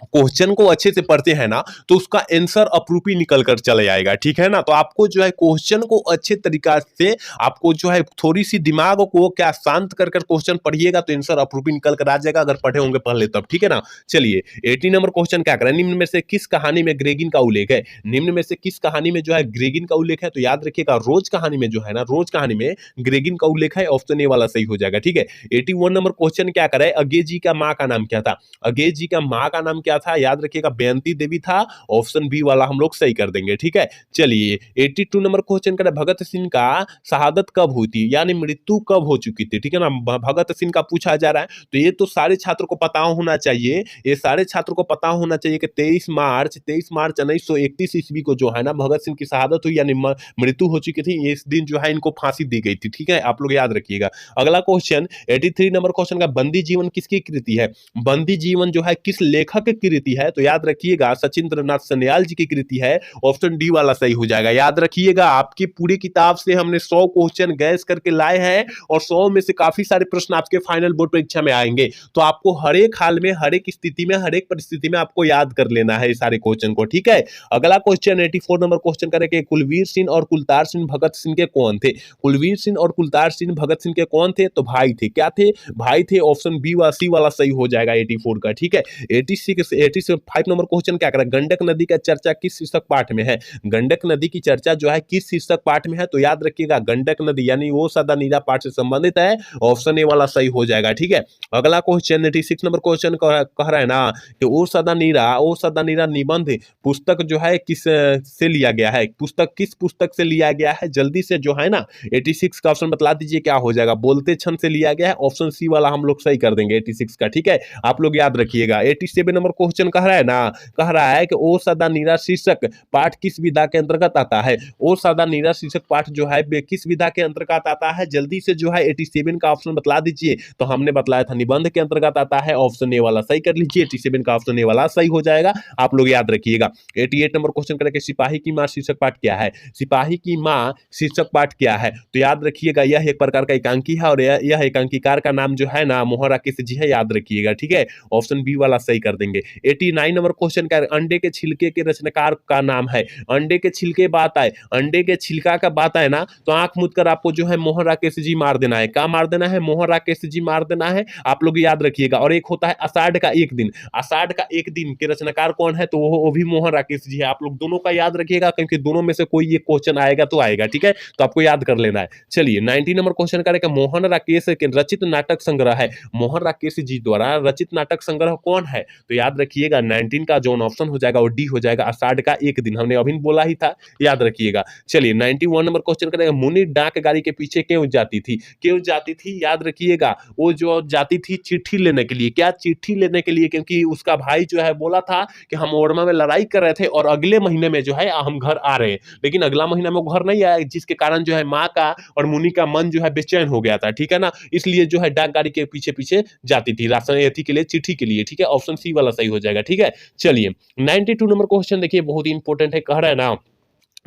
क्वेश्चन को अच्छे से पढ़ते हैं ना तो उसका आंसर अप्रूप ही निकल कर चले आएगा, ठीक है ना। तो आपको जो है क्वेश्चन को अच्छे तरीका से, आपको जो है थोड़ी सी दिमाग को क्या शांत कर कर क्वेश्चन पढ़िएगा तो आंसर अप्रूप ही निकल कर आ जाएगा, अगर पढ़े होंगे पहले तब, ठीक है ना। चलिए 80 नंबर क्वेश्चन क्या करें, निम्न में से किस कहानी में ग्रेगिन का उल्लेख है, निम्न में से किस कहानी में जो है ग्रेगिन का उल्लेख है। तो याद रखिएगा रोज कहानी में जो है ना, रोज कहानी में ग्रेगिन का उल्लेख है, ऑप्शन ए वाला सही हो जाएगा, ठीक है। 81 नंबर क्वेश्चन क्या करें, अगे जी का माँ का नाम क्या था, अगे जी का माँ का नाम क्या था। याद रखिएगा बेअंती देवी था, ऑप्शन बी वाला हम लोग सही कर देंगे, ठीक है। चलिए 82 नंबर क्वेश्चन करें, भगत सिंह का शहादत कब हुई थी, यानी मृत्यु कब हो चुकी थी, ठीक है ना। भगत सिंह का पूछा जा रहा है, तो ये तो सारे छात्र को पता होना चाहिए, ये सारे छात्र को पता होना चाहिए कि 23 मार्च 1931 ईस्वी को जो है ना भगत सिंह की शहादत हुई, यानी मृत्यु हो चुकी थी। इस दिन जो है इनको फांसी दी गई थी, ठीक है, आप लोग याद रखिएगा। अगला क्वेश्चन 83 नंबर क्वेश्चन का, बंदी जीवन किसकी कृति है, बंदी जीवन जो है किस लेखक की कृति है। तो याद रखिएगा सचिंद्रनाथ सन्याल जी की कृति है, ऑप्शन डी वाला सही हो जाएगा। याद रखिएगा आपकी पूरी किताब से हमने 100 क्वेश्चन गैस करके लाए हैं और 100 में से काफी सारे प्रश्न आपके फाइनल बोर्ड परीक्षा में आएंगे, तो आपको हर एक हाल में, हर एक स्थिति में, हर एक परिस्थिति में आपको याद कर लेना है सारे क्वेश्चन को, ठीक है। अगला क्वेश्चन 84 नंबर क्वेश्चन करेंगे, कुलवीर सिंह और कुलतार सिंह भगत सिंह के कौन थे, कुलवीर सिंह और कुलतार सिंह भगत सिंह के कौन थे। तो भाई थे, क्या थे, भाई थे, ऑप्शन बी वा सी वाला सही हो जाएगा 84 का, ठीक है। 85 नंबर क्वेश्चन क्या करें, गंडक नदी का चर्चा किस शीर्षक पाठ में है, गंडक नदी की चर्चा जो है किस शीर्षक पाठ में है। तो याद रखिएगा गंडक नदी यानी वो सदा नीरा पाठ से संबंधित है, ऑप्शन ए वाला सही हो जाएगा, ठीक है। अगला क्वेश्चन 86 नंबर क्वेश्चन कह रहा है ना कि ओ सदा नीरा निबंध पुस्तक जो है किस से लिया गया है, पुस्तक किस पुस्तक से लिया गया है, जल्दी से जो है ना 86 का ऑप्शन बतला दीजिए क्या हो जाएगा। बोलते क्षण से लिया गया है, ऑप्शन सी वाला हम लोग सही कर देंगे 86 का, ठीक है। आप लोग याद रखिएगा। 87 नंबर क्वेश्चन कह रहा है ना, कह रहा है कि ओ सदा नीरा शीर्षक पाठ किस विधा के अंतर्गत आता है, ओ सदा नीरा शीर्षक पाठ जो है किस विधा के अंतर्गत आता है, जल्दी से जो है 87 का ऑप्शन बतला दीजिए। तो हमने बतलाया था निबंध के अंतर्गत आता है, ऑप्शन ए वाला सही कर लीजिए, 87 का ऑप्शन ए वाला सही हो जाएगा, आप लोग याद रखिएगा। 88 नंबर क्वेश्चन करेंगे, सिपाही की मां शीर्षक पाठ क्या है, सिपाही की मां शीर्षक पाठ क्या है। तो याद रखिएगा यह एक प्रकार का एकांकी है और यह एकांकीकार का नाम जो है ना मोहन राकेश जी है, याद रखिएगा, ठीक है। ऑप्शन बी वाला सही कर देंगे। 89 नंबर क्वेश्चन का, अंडे के छिलके के रचनाकार का नाम है, अंडे के छिलके बात आए, अंडे के छिलका का बात आए ना तो आंख मूंद कर आपको जो है मोहन राकेश जी मार देना है, क्या मार देना है, मोहन राकेश जी मार देना है, आप लोग याद रखिएगा। और एक होता है आषाढ़ का एक दिन, आषाढ़ का एक दिन के रचनाकार कौन है, तो वो भी मोहन राकेश जी है, आप लोग दोनों का याद रखिएगा क्योंकि दोनों में से कोई एक क्वेश्चन आएगा तो आएगा, ठीक है, तो आपको याद कर लेना है। चलिए 90 नंबर क्वेश्चन करेंगे, मोहन राकेश के रचित नाटक संग्रह है, मोहन राकेश जी द्वारा रचित नाटक संग्रह कौन है। तो याद याद रखिएगा 19 का जो ऑप्शन हो जाएगा वो डी हो जाएगा, आषाढ़ का एक दिन, हमने अभी बोला ही था, याद रखिएगा। चलिए 91 नंबर क्वेश्चन करेंगे, मुनि डाक गाड़ी के पीछे क्यों जाती थी? क्यों जाती थी याद रखिएगा, वो जो जाती थी चिट्ठी लेने के लिए। क्या चिट्ठी लेने के लिए? क्योंकि उसका भाई जो है बोला था कि हम ओरमा में लड़ाई कर रहे थे और अगले महीने में जो है हम घर आ रहे हैं, लेकिन अगला महीना में वो घर नहीं आया, जिसके कारण जो है माँ का और मुनि का मन जो है बेचैन हो गया था, ठीक है ना, इसलिए जो है डाक गाड़ी के पीछे पीछे जाती थी राशन एथी के लिए, चिट्ठी के लिए, ठीक है, ऑप्शन सी वाला सही हो जाएगा, ठीक है। चलिए 92 नंबर क्वेश्चन देखिए, बहुत ही इंपॉर्टेंट है, कह रहा है ना,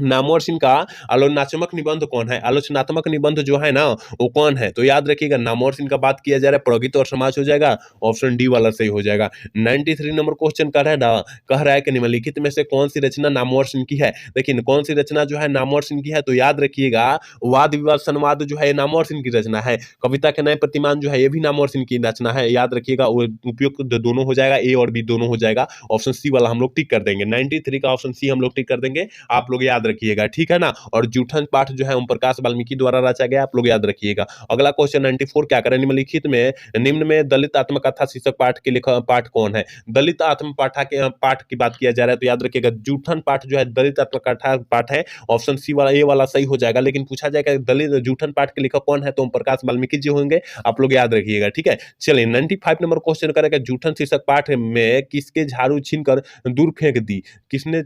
नामवर का आलोचनात्मक निबंध कौन है? आलोचनात्मक निबंध जो है ना वो कौन है? तो याद रखिएगा नामवर का बात किया जा रहा है, प्रगति और समाज हो जाएगा, ऑप्शन डी वाला सही हो जाएगा। 93 नंबर क्वेश्चन कर रहा है ना, कह रहा है कि निम्नलिखित में से कौन सी रचना नामवर की है? देखिए कौन सी रचना जो है नामवर की है, तो याद रखिएगा वाद विवाद संवाद जो है नामवर की रचना है। कविता के नए प्रतिमान जो है ये भी नामवर की रचना है, याद रखिएगा, उपयुक्त दोनों हो जाएगा, ए और बी दोनों हो जाएगा, ऑप्शन सी वाला हम लोग टिक कर देंगे, 93 का ऑप्शन सी हम लोग टिक कर देंगे, आप लोग याद रखिएगा, ठीक है ना। और जूठन पाठ जो है ओम प्रकाश वाल्मीकि द्वारा रचा गया, आप लोग याद रखिएगा। अगला क्वेश्चन 94 क्या करें, निम्नलिखित में निम्न में दलित आत्मकथा शीर्षक पाठ के पाठ कौन है? दलित आत्म पाठा के पाठ की बात किया जा रहा है, तो याद रखिएगा जूठन पाठ जो है दलित आत्मकथा पाठ है, ऑप्शन सी वाला ए वाला सही हो जाएगा। लेकिन पूछा जाएगा दलित जूठन पाठ के लेखक कौन है, तो ओम प्रकाश वाल्मीकि जी होंगे, आप लोग याद रखिएगा, ठीक है। चलिए 95 नंबर क्वेश्चन करेगा, जूठन शीर्षक पाठ में किसके झाड़ू छीनकर दूर फेंक दी? किसने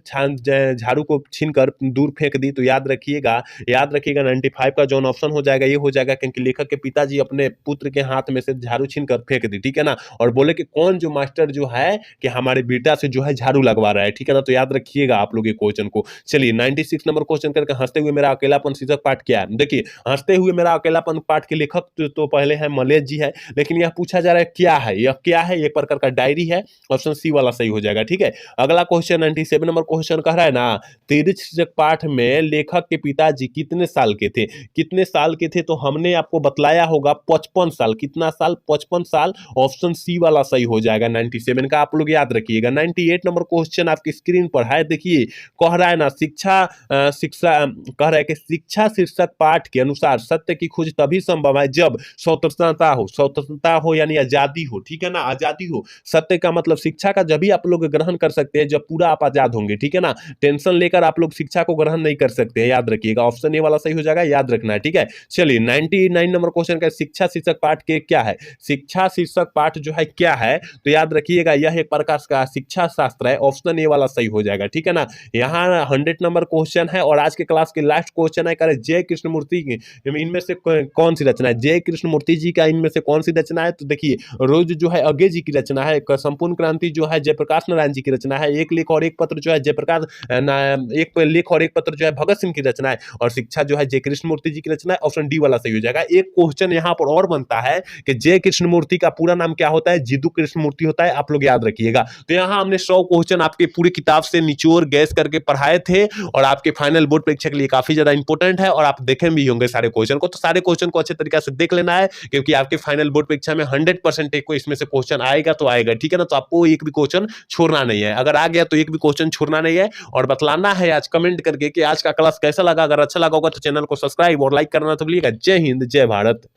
झाड़ू को छीनकर दूर फेंक दी? तो याद रखिएगा 95 का जो ऑप्शन हो जाएगा ये हो जाएगा, क्योंकि लेखक के पिताजी अपने पुत्र के हाथ में से झाड़ू छीनकर फेंक दी, ठीक है ना, और बोले कि कौन जो मास्टर जो है कि हमारे बेटा से जो है झाड़ू लगवा रहा है, ठीक है ना, तो याद रखिएगा आप लोग ये क्वेश्चन को। चलिए 96 नंबर क्वेश्चन करके, हंसते हुए मेरा अकेलापन शीर्षक पाठ क्या है? देखिए हंसते हुए मेरा अकेलापन पाठ के लेखक तो पहले है मलेश जी है, लेकिन यह पूछा जा रहा है क्या है, यह क्या है, एक प्रकार का डायरी है, ऑप्शन सी वाला सही हो जाएगा, ठीक है। अगला क्वेश्चन 97 नंबर क्वेश्चन कह रहा है ना, तीर्थ शीर्षक पाठ में लेखक के पिताजी कितने साल के थे? कितने साल के थे? तो हमने आपको बतलाया होगा 55 साल, कितना साल? 55 साल, ऑप्शन सी वाला सही हो जाएगा 97 का, आप लोग याद रखिएगा। 98 नंबर क्वेश्चन आपकी स्क्रीन पर है, देखिए कह रहा है ना, कह रहा है कि शिक्षा शीर्षक पाठ के अनुसार सत्य की खोज तभी संभव है जब स्वतंत्रता हो यानी आजादी हो, ठीक है ना, आजादी हो। सत्य का मतलब शिक्षा का जब भी आप लोग ग्रहण कर सकते हैं जब पूरा आप आजाद होंगे, ठीक है ना, टेंशन लेकर आप लोग शिक्षा को ग्रहण नहीं कर सकते हैं, याद रखिएगा, ऑप्शन ए वाला सही हो जाएगा, याद रखना है, ठीक है। चलिए 99 नंबर क्वेश्चन का शिक्षा शीर्षक पाठ के क्या है? शिक्षा शीर्षक पाठ जो है क्या है, तो याद रखिएगा यह एक प्रकार का शिक्षा शास्त्र है, ऑप्शन ए वाला सही हो जाएगा, ठीक है ना। यहाँ 100 नंबर क्वेश्चन है और आज के क्लास के लास्ट क्वेश्चन है, करे जय कृष्णमूर्ति की इनमें से कौन सी रचना है? जय कृष्णमूर्ति जी का इनमें से कौन सी रचना है? तो देखिए रोज जो है अगे जी की रचना है, संपूर्ण क्रांति जो है जयप्रकाश नारायण जी की रचना है, एक लेख और एक पत्र जो है जयप्रकाश एक लेख और एक पत्र जो है भगत सिंह की रचना है, और शिक्षा जो है जय कृष्णमूर्ति जी की रचना है, ऑप्शन डी वाला सही हो जाएगा। एक क्वेश्चन यहाँ पर और बनता है कि जय कृष्णमूर्ति का पूरा नाम क्या होता है? जिदू कृष्णमूर्ति होता है, आप लोग याद रखिएगा। तो यहाँ हमने 100 क्वेश्चन आपके पूरी किताब से निचोड़ गैस करके पढ़ाए थे, और आपके फाइनल बोर्ड परीक्षा के लिए काफी ज्यादा इंपॉर्टेंट है, और आप देखे भी होंगे सारे क्वेश्चन को, तो सारे क्वेश्चन को अच्छे तरीके से देख लेना है, क्योंकि आपके फाइनल बोर्ड परीक्षा में 100% को इसमें से क्वेश्चन आएगा तो आएगा, ठीक है ना। तो आपको एक भी क्वेश्चन छोड़ना नहीं है, अगर आ गया तो एक भी क्वेश्चन छोड़ना नहीं है, और बतलाना है आज कमेंट करके कि आज का क्लास कैसा लगा। अगर अच्छा लगा होगा तो चैनल को सब्सक्राइब और लाइक करना तो भूलिएगा। जय हिंद, जय भारत।